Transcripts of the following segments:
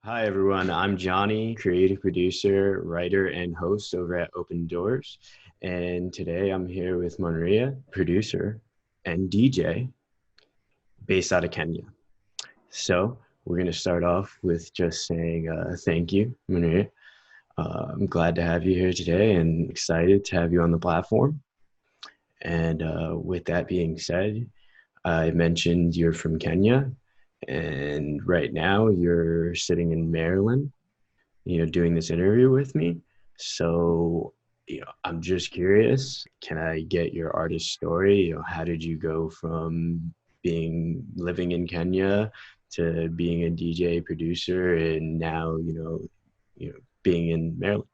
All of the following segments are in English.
Hi, everyone. I'm Johnny, creative producer, writer, and host over at Open Doors. And today I'm here with Monrhea, producer and DJ based out of Kenya. So we're going to start off with just saying thank you, Monrhea. I'm glad to have you here today and excited to have you on the platform. And with that being said, I mentioned you're from Kenya, and right now you're sitting in Maryland, doing this interview with me. So, I'm just curious, can I get your artist story? How did you go from being living in Kenya to being a DJ producer and now, being in Maryland?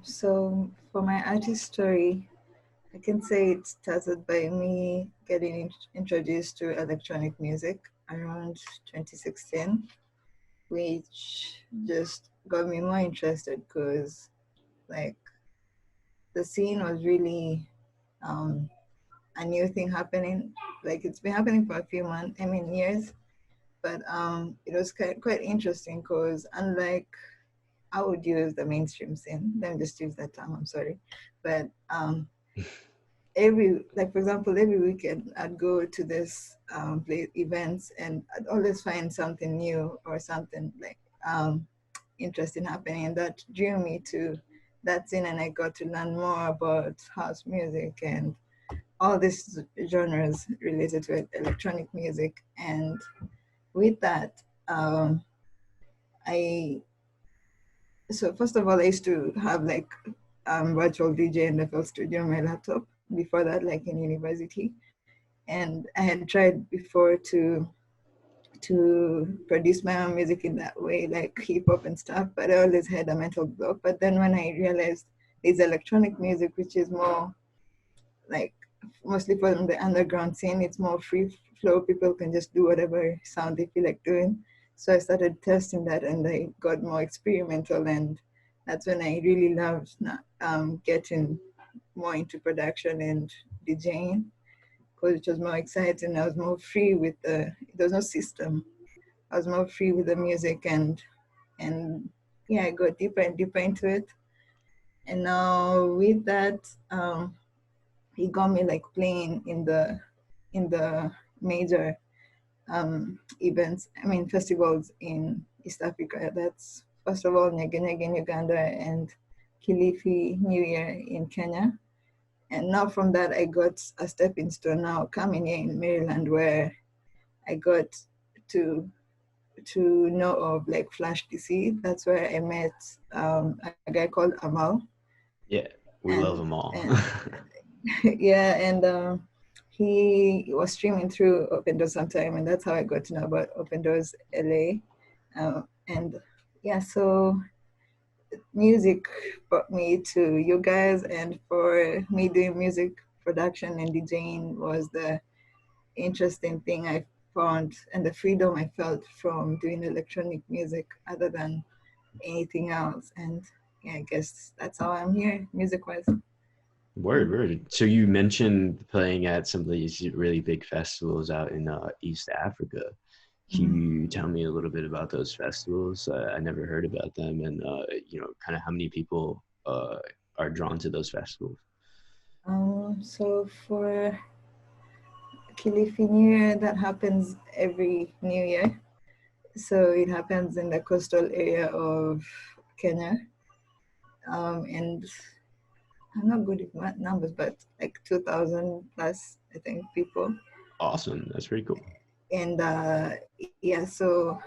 So for my artist story, I can say it started by me getting introduced to electronic music around 2016, which just got me more interested because like the scene was really um, a new thing happening. Like it's been happening for a few months, years, but it was quite interesting because unlike I would use the mainstream scene. Let me just use that term. I'm sorry, but every like for example, every weekend I'd go to this play events, and I'd always find something new or something like interesting happening, and that drew me to that scene, and I got to learn more about house music and all these genres related to electronic music. And with that, I so first of all, I used to have like virtual DJ in the FL Studio on my laptop. Before that, like in university, and I had tried before to produce my own music in that way, like hip hop and stuff. But I always had a mental block. But then when I realized there's electronic music, which is more like mostly from the underground scene, it's more free flow. People can just do whatever sound they feel like doing. So I started testing that, and I got more experimental, and that's when I really loved getting more into production and DJing because it was more exciting. I was more free with there was no system. I was more free with the music, and yeah, I got deeper and deeper into it. And now with that, he got me like playing in the major events. Festivals in East Africa. That's first of all Nyege Nyege in Uganda and Kilifi New Year in Kenya. And now from that, I got a stepping stone now coming here in Maryland, where I got to to know of like Flash DC. That's where I met a guy called Amal, Yeah, we and love them all. and yeah, and he was streaming through Open Doors sometime, and that's how I got to know about Open Doors LA. And yeah, so music brought me to you guys, and for me doing music production and DJing was the interesting thing I found, and the freedom I felt from doing electronic music other than anything else. And yeah, I guess that's how I'm here music wise. Word, word. So you mentioned playing at some of these really big festivals out in East Africa. Can Mhm. you tell me a little bit about those festivals? I never heard about them, and kind of how many people are drawn to those festivals. So for Kilifi New Year, that happens every New Year. So it happens in the coastal area of Kenya. And I'm not good with numbers, but like 2,000 plus, I think, people. Awesome, that's pretty cool. And yeah, so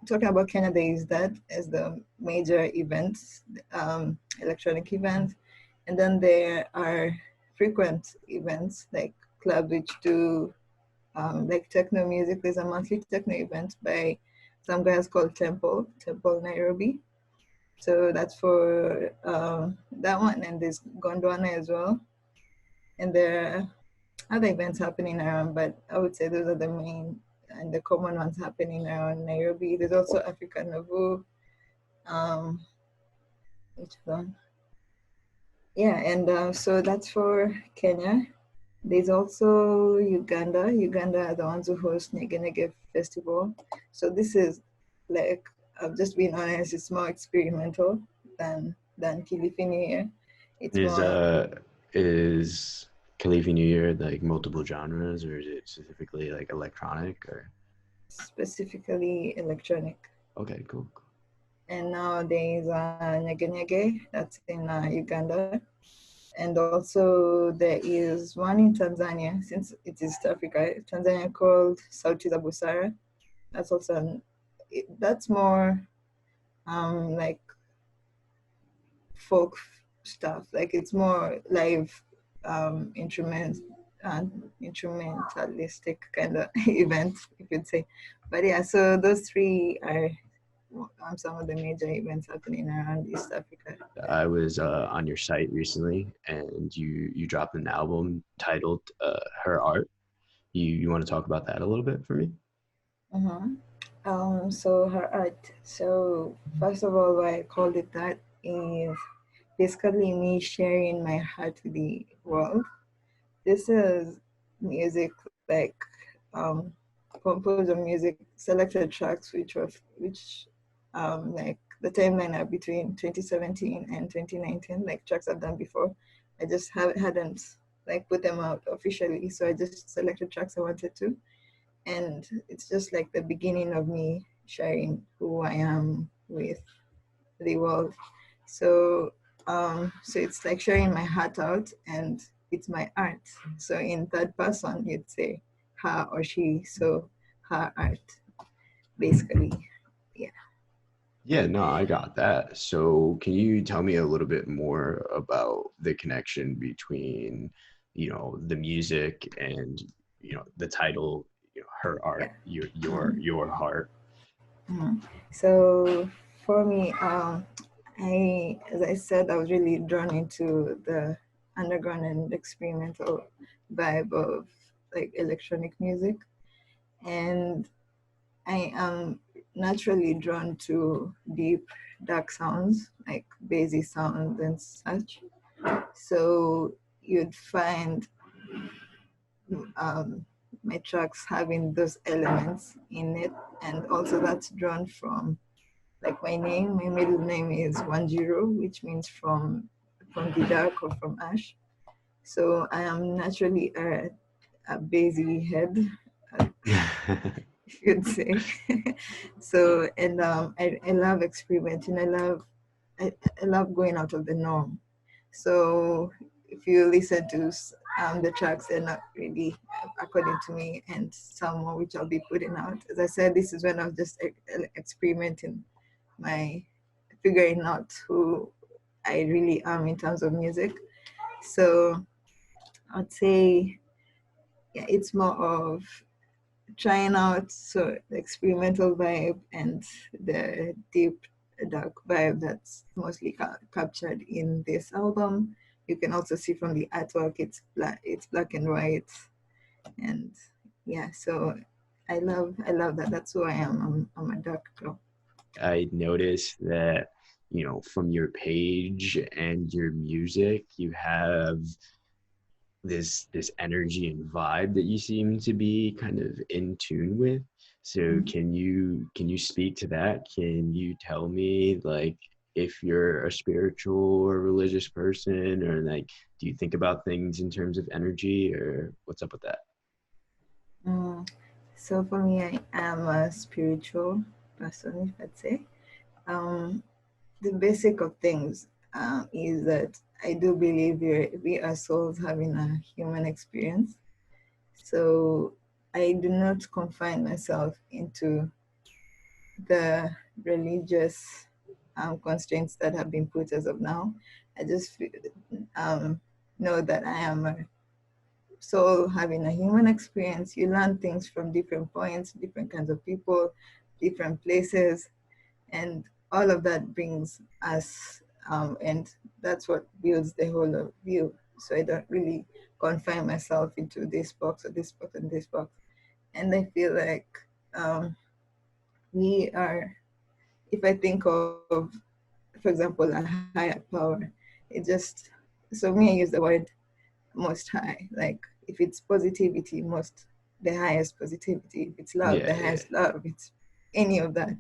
talking about Kenya, there is that as the major event, electronic event, and then there are frequent events like clubs which do like techno music. There's a monthly techno event by some guys called Temple Nairobi. So that's for that one, and there's Gondwana as well. And there are other events happening around, but I would say those are the main and the common ones happening around Nairobi. There's also Africa Novo, um, which one? Yeah, and so that's for Kenya. There's also Uganda. Uganda are the ones who host Nege Nege Festival. So this is like, I've just been honest, it's more experimental than Kilifi New Year. It's Is more is Khalifa New Year like multiple genres, or is it specifically like electronic? Or specifically electronic. okay, cool. And now there's Nyege Nyege, that's in Uganda. And also there is one in Tanzania, since it is East Africa, Tanzania, called Sauti za Busara. That's also that's more like folk stuff. Like it's more live instrument and instrumentalistic kind of event, you could say. But yeah, so those three are some of the major events happening around East Africa. I was on your site recently, and you dropped an album titled "Her Art." You want to talk about that a little bit for me? Uh-huh. So her art. So first of all, why I called it that is basically me sharing my heart with the world. This is music like um, composed of music, selected tracks which like the timeline are between 2017 and 2019, like tracks I've done before. I just hadn't like put them out officially, so I just selected tracks I wanted to, and it's just like the beginning of me sharing who I am with the world. So so it's like sharing my heart out, and it's my art. So in third person you'd say her or she. So her art, basically. Yeah. Yeah, no, I got that. So, can you tell me a little bit more about the connection between, the music and, the title, her Yeah. art, your heart? Mhm. So for me, as I said, I was really drawn into the underground and experimental vibe of like electronic music, and I am naturally drawn to deep, dark sounds like bassy sounds and such. So you'd find um, my tracks having those elements in it, and also that's drawn from like my name. My middle name is Wanjiro, which means from the dark or from ash. So I am naturally a bassy head, uh, you'd say. So and I love experimenting. I, I love going out of the norm. So if you listen to the tracks, they're not really according to me, and some more which I'll be putting out. As I said, this is when I was just experimenting my figuring out who I really am in terms of music. So I'd say yeah, it's more of trying out so the experimental vibe and the deep dark vibe that's mostly captured in this album. You can also see from the artwork it's black and white, and yeah, so I love that. That's who I am. I'm a dark girl. I noticed that, from your page and your music, you have this energy and vibe that you seem to be kind of in tune with. So Mhm. can you speak to that? Can you tell me like if you're a spiritual or religious person, or like do you think about things in terms of energy, or what's up with that? Mm. So for me, I am a spiritual person, if I'd say. Um, the basic of things is that I do believe we are souls having a human experience. So I do not confine myself into the religious constraints that have been put as of now. I just um, know that I am a soul having a human experience. You learn things from different points, different kinds of people, different places, and all of that brings us and that's what builds the whole of you. So I don't really confine myself into this box or this box and this box. And I feel like um, we are, if I think of, for example, a higher power, it just, so me I use the word most high, like if it's positivity, the highest positivity. If it's love, Yeah, the yeah, highest love. It's any of that,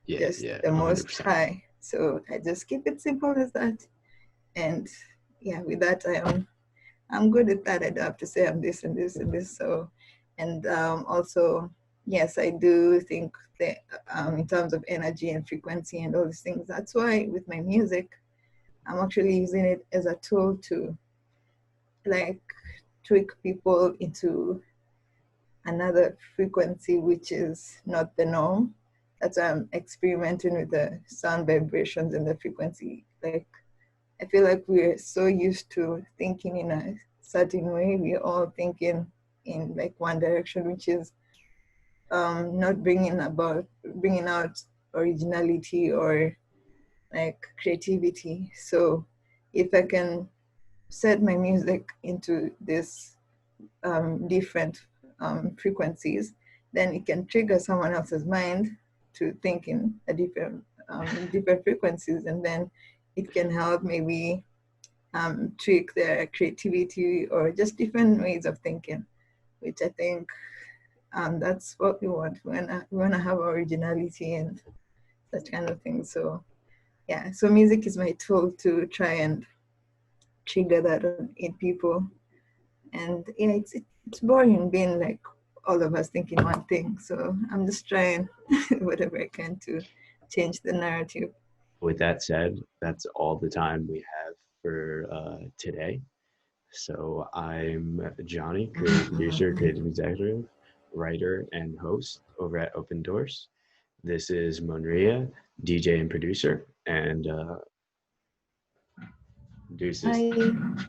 yeah, just yeah, the most 100%. high. So I just keep it simple as that. And yeah, with that, I'm good at that. I don't have to say I'm this and this and this. So, and also, yes, I do think that in terms of energy and frequency and all these things, that's why with my music, I'm actually using it as a tool to like trick people into another frequency, which is not the norm. That's why I'm experimenting with the sound vibrations and the frequency. Like, I feel like we're so used to thinking in a certain way. We're all thinking in like one direction, which is not bringing out originality or like creativity. So if I can set my music into this different frequencies, then it can trigger someone else's mind to think in a different frequencies, and then it can help maybe trick their creativity or just different ways of thinking, which I think that's what we want. We want to have originality and such kind of things. So yeah, so music is my tool to try and trigger that in people. And yeah, it's boring being like all of us thinking one thing. So I'm just trying whatever I can to change the narrative. With that said, that's all the time we have for today. So I'm Johnny, creative producer, creative executive, writer, and host over at Open Doors. This is Monrhea, DJ and producer, and deuces. Bye.